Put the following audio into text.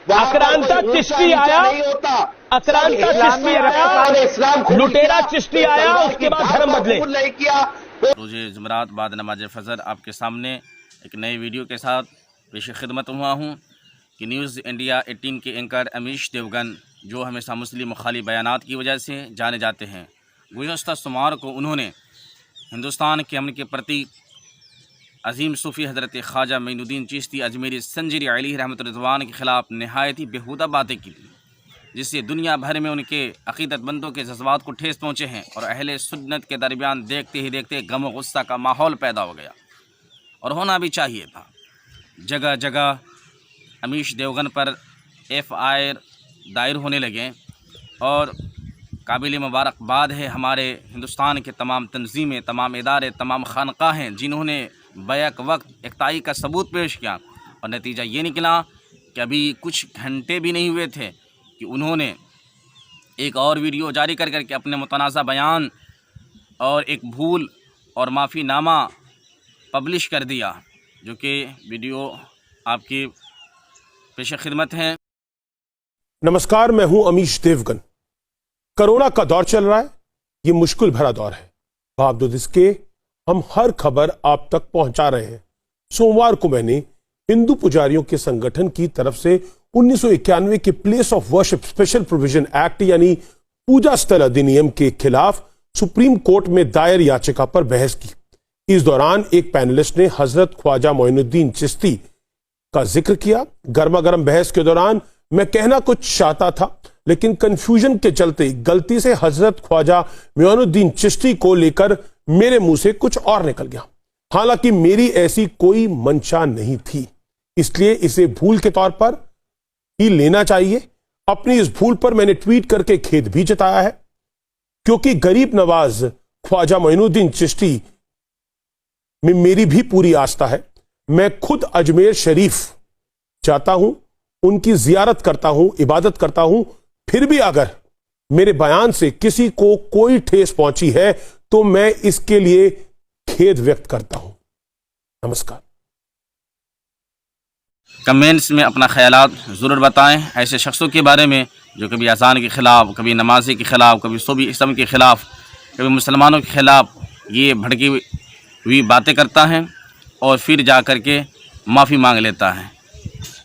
अक्रांता चिश्ती आया, अक्रांता चिश्ती आया, लुटेरा चिश्ती आया, उसके बाद धर्म बदले। रोज़े जुमरात बाद नमाज फजर आपके सामने एक नए वीडियो के साथ पेश खिदमत हुआ हूँ कि न्यूज़ इंडिया 18 के एंकर अमीश देवगन, जो हमेशा मुस्लिम मुखालिफ बयानात की वजह से जाने जाते हैं, गुज़श्ता सोमवार को उन्होंने हिंदुस्तान के अमन के प्रति अजीम सूफ़ी हज़रत ख्वाजा मोइनुद्दीन चिश्ती अजमेरी संजरी अलैहि रहमतुल्लाह रिज़वान के ख़िलाफ़ नहायत ही बेहुदा बातें की, जिससे दुनिया भर में उनके अक़ीदतमंदों के जज्बात को ठेस पहुँचे हैं और अहले सुन्नत के दरमियान देखते ही देखते गम गुस्सा का माहौल पैदा हो गया और होना भी चाहिए था। जगह जगह अमीश देवगन पर FIR दायर होने लगे और काबिल मुबारकबाद है हमारे हिंदुस्तान के तमाम तंजीमें, तमाम इदारे, तमाम खानकाहें जिन्होंने बैक वक्त इक़्ताई का सबूत पेश किया और नतीजा ये निकला कि अभी कुछ घंटे भी नहीं हुए थे कि उन्होंने एक और वीडियो जारी कर करके अपने मुतनाज़ा बयान और एक भूल और माफ़ीनामा पब्लिश कर दिया, जो कि वीडियो आपकी पेश खिदमत है। नमस्कार, मैं हूं अमीश देवगन। कोरोना का दौर चल रहा है, ये मुश्किल भरा दौर है। बावजूद इसके हम हर खबर आप तक पहुंचा रहे हैं। सोमवार को मैंने हिंदू पुजारियों के संगठन की तरफ से 1991 के place of worship special provision act यानी पूजा स्थल अधिनियम के खिलाफ सुप्रीम कोर्ट में दायर याचिका पर बहस की। इस दौरान एक पैनलिस्ट ने हजरत ख्वाजा मोइनुद्दीन चिश्ती का जिक्र किया। गर्मा गर्म बहस के दौरान मैं कहना कुछ चाहता था, लेकिन कंफ्यूजन के चलते गलती से हजरत ख्वाजा मोइनुद्दीन चिश्ती को लेकर मेरे मुंह से कुछ और निकल गया। हालांकि मेरी ऐसी कोई मंशा नहीं थी, इसलिए इसे भूल के तौर पर ही लेना चाहिए। अपनी इस भूल पर मैंने ट्वीट करके खेद भी जताया है, क्योंकि गरीब नवाज ख्वाजा मोइनुद्दीन चिश्ती में मेरी भी पूरी आस्था है। मैं खुद अजमेर शरीफ जाता हूं, उनकी जियारत करता हूं, इबादत करता हूं। फिर भी अगर मेरे बयान से किसी को कोई ठेस पहुंची है तो मैं इसके लिए खेद व्यक्त करता हूं। नमस्कार। कमेंट्स में अपना ख्यालात ज़रूर बताएं ऐसे शख्सों के बारे में जो कभी अज़ान के ख़िलाफ़, कभी नमाज़ी के ख़िलाफ़, कभी सूफी इस्लाम के ख़िलाफ़, कभी मुसलमानों के ख़िलाफ़ ये भड़की हुई बातें करता है और फिर जा कर के माफ़ी मांग लेता है।